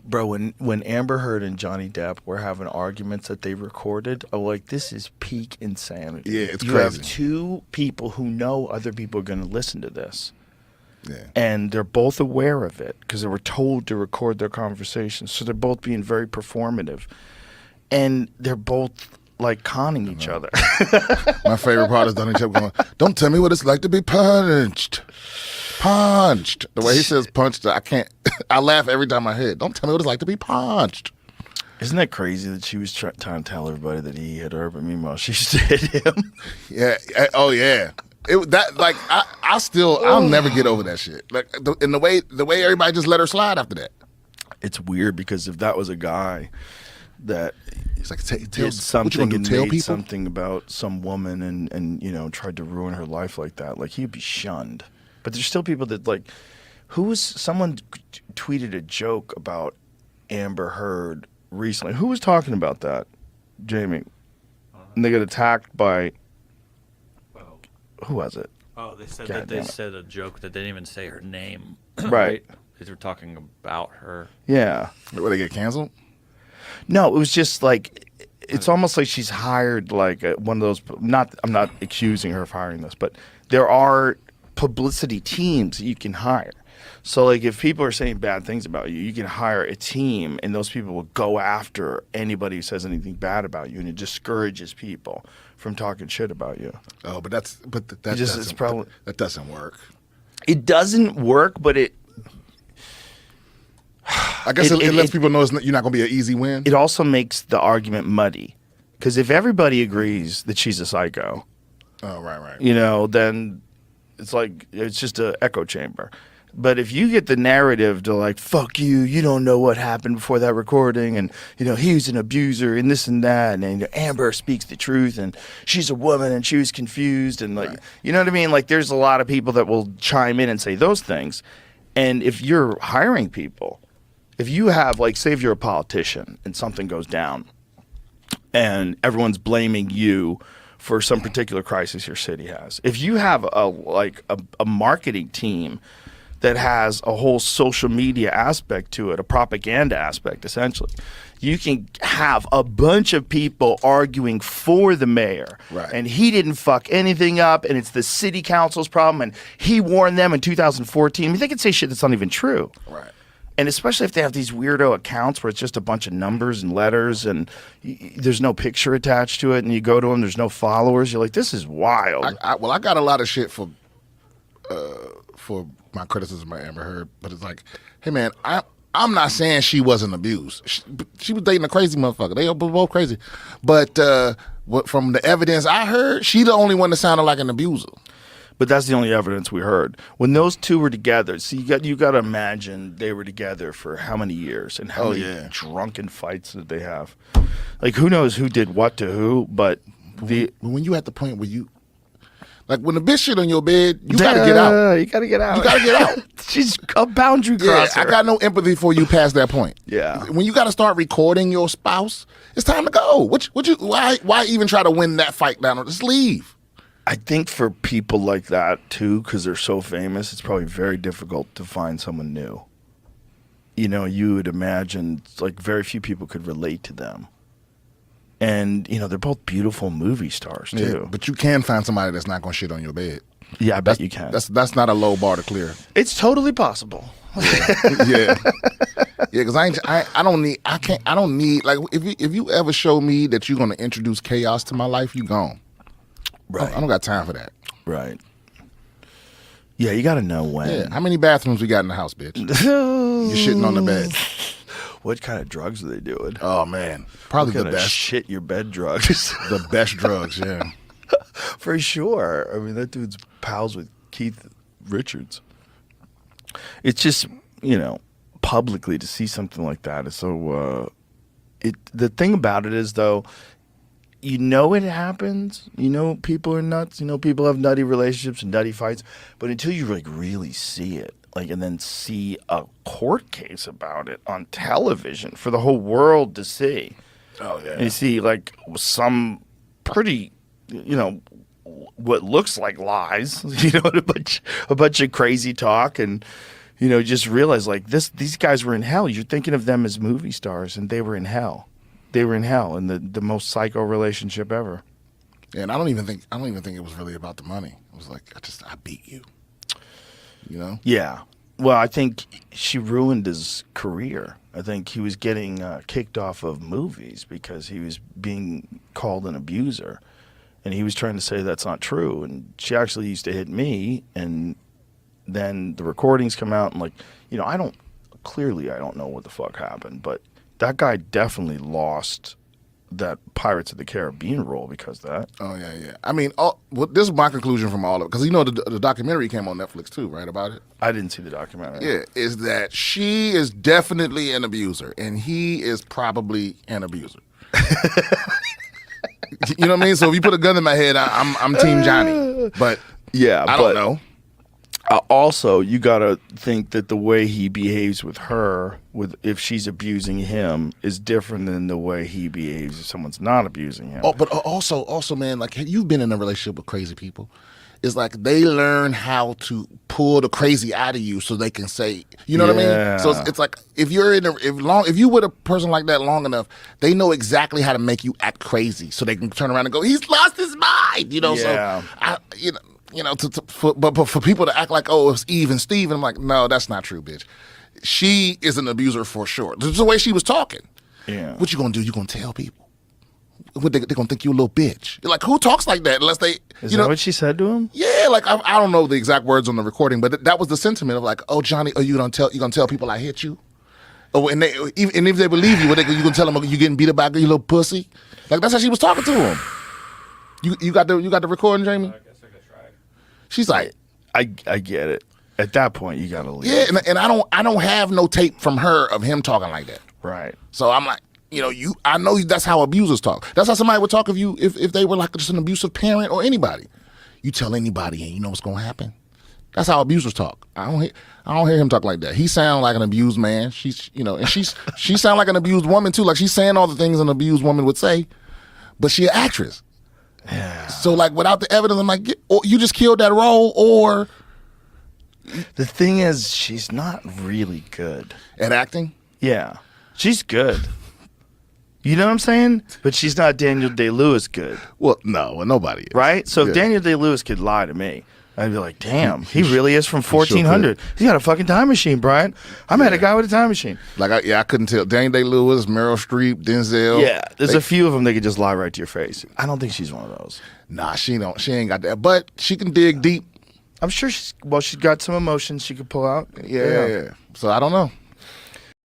Bro, when Amber Heard and Johnny Depp were having arguments that they recorded, I'm like, this is peak insanity. Yeah, it's you crazy. You have two people who know other people are going to listen to this. Yeah. And they're both aware of it because they were told to record their conversations. So they're both being very performative. And they're both like conning each other. My favorite part is Donnie Depp going, "Don't tell me what it's like to be punched. Punched." The way he says punched, I can't. I laugh every time I hear it. Don't tell me what it's like to be punched. Isn't that crazy that she was trying to tell everybody that he hit her, but meanwhile she hit him? Yeah. Oh yeah. I'll never get over that shit. Like the way everybody just let her slide after that. It's weird because if that was a guy that He's like, did something and made something about some woman and you know tried to ruin her life like that, like he'd be shunned. But there's still people that like, someone tweeted a joke about Amber Heard recently. Who was talking about that, Jamie? And they got attacked by, who was it? Oh, they said God they said a joke that they didn't even say her name. Right. They were talking about her. Yeah. Where they get canceled? No, it was just like, it's almost like she's hired like one of those, I'm not accusing her of hiring this, but there are publicity teams that you can hire. So like if people are saying bad things about you, you can hire a team and those people will go after anybody who says anything bad about you, and it discourages people from talking shit about you. Oh, but that doesn't work. It doesn't work, but I guess it lets people know you're not going to be an easy win. It also makes the argument muddy. Because if everybody agrees that she's a psycho, oh, right. You know, then it's like, it's just an echo chamber. But if you get the narrative to like, fuck you, you don't know what happened before that recording, and, you know, he was an abuser and this and that, and you know, Amber speaks the truth, and she's a woman and she was confused, and like, you know what I mean? Like, there's a lot of people that will chime in and say those things. And if you're hiring people, if you have, like, say if you're a politician and something goes down and everyone's blaming you for some particular crisis your city has, if you have a marketing team that has a whole social media aspect to it, a propaganda aspect essentially, you can have a bunch of people arguing for the mayor, right, and he didn't fuck anything up, and it's the city council's problem, and he warned them in 2014. I mean, they can say shit that's not even true. Right. And especially if they have these weirdo accounts where it's just a bunch of numbers and letters and there's no picture attached to it, and you go to them, there's no followers. You're like, this is wild. I got a lot of shit for my criticism of Amber Heard, but it's like, hey man, I'm not saying she wasn't abused. She was dating a crazy motherfucker. They were both crazy. But from the evidence I heard, she the only one that sounded like an abuser. But that's the only evidence we heard. When those two were together, see, you got to imagine they were together for how many years and how many drunken fights did they have? Like, who knows who did what to who? But when you at the point where you, like, when the bitch shit on your bed, you got to get out. You got to get out. You got to get out. She's a boundary crosser. I got no empathy for you past that point. Yeah. When you got to start recording your spouse, it's time to go. Why even try to win that fight down? Just leave. I think for people like that, too, because they're so famous, it's probably very difficult to find someone new. You know, you would imagine, like, very few people could relate to them. And, you know, they're both beautiful movie stars, too. Yeah, but you can find somebody that's not going to shit on your bed. Yeah, I bet you can. That's not a low bar to clear. It's totally possible. Yeah. Because I don't need, like, if you ever show me that you're going to introduce chaos to my life, you gone. Right. I don't got time for that. Right. Yeah, you got to know when. Yeah. How many bathrooms we got in the house, bitch? You're shitting on the bed. What kind of drugs are they doing? Oh, man. Probably what the kind best. Of shit your bed drugs. The best drugs, yeah. For sure. I mean, that dude's pals with Keith Richards. It's just, you know, publicly to see something like that is so, the thing about it is, though, you know it happens. You know people are nuts. You know people have nutty relationships and nutty fights. But until you like really see it, like, and then see a court case about it on television for the whole world to see. Oh yeah. And you see like some pretty, you know, what looks like lies. You know, a bunch of crazy talk, and You know, just realize like these guys were in hell. You're thinking of them as movie stars, and they were in hell. They were in hell in the most psycho relationship ever. And I don't even think it was really about the money. It was like I beat you. You know? Yeah. Well, I think she ruined his career. I think he was getting kicked off of movies because he was being called an abuser. And he was trying to say that's not true. And she actually used to hit me. And then the recordings come out. And, like, you know, I don't know what the fuck happened. But that guy definitely lost that Pirates of the Caribbean role because of that. Oh, yeah. I mean, this is my conclusion from all of it. Because, you know, the documentary came on Netflix, too, right, about it? I didn't see the documentary. Yeah, is that she is definitely an abuser, and he is probably an abuser. You know what I mean? So if you put a gun in my head, I'm Team Johnny. But yeah, I don't know. Also, you gotta think that the way he behaves with her, if she's abusing him, is different than the way he behaves if someone's not abusing him. Oh, but also, man, like you've been in a relationship with crazy people. It's like they learn how to pull the crazy out of you so they can say, you know what I mean? So it's like if you with a person like that long enough, they know exactly how to make you act crazy so they can turn around and go, he's lost his mind, you know? Yeah. So but for people to act like, oh, it's Eve and Steve, I'm like, no, that's not true, bitch. She is an abuser for sure. This is the way she was talking. Yeah. What you gonna do? You gonna tell people? What they gonna think you a little bitch? Like, who talks like that unless they? Is that what she said to him? Yeah, like I don't know the exact words on the recording, but that was the sentiment of like, oh, Johnny, are you gonna tell people I hit you? Oh, and if they believe you, you gonna tell them you getting beat up by you little pussy? Like that's how she was talking to him. You got the recording, Jamie? She's like, I get it. At that point, you gotta leave. yeah, and I don't have no tape from her of him talking like that. Right. So I'm like, I know that's how abusers talk. That's how somebody would talk of you if they were like just an abusive parent or anybody. You tell anybody and you know what's gonna happen. That's how abusers talk. I don't hear him talk like that. He sound like an abused man. She sound like an abused woman too. Like she's saying all the things an abused woman would say, but she an actress. Yeah. So like without the evidence, I'm like, you just killed that role, or The thing is, she's not really good at acting. Yeah, she's good. You know what I'm saying? But she's not Daniel Day-Lewis good. Well, no, nobody is. Right? So if Yeah. Daniel Day-Lewis could lie to me, I'd be like, damn, he really is from 1400. He's got a fucking time machine, Brian. I met a guy with a time machine. Like, I couldn't tell. Daniel Day-Lewis, Meryl Streep, Denzel. Yeah, there's a few of them that could just lie right to your face. I don't think she's one of those. Nah, she ain't got that. But she can dig deep. I'm sure she's got some emotions she could pull out. Yeah. So I don't know.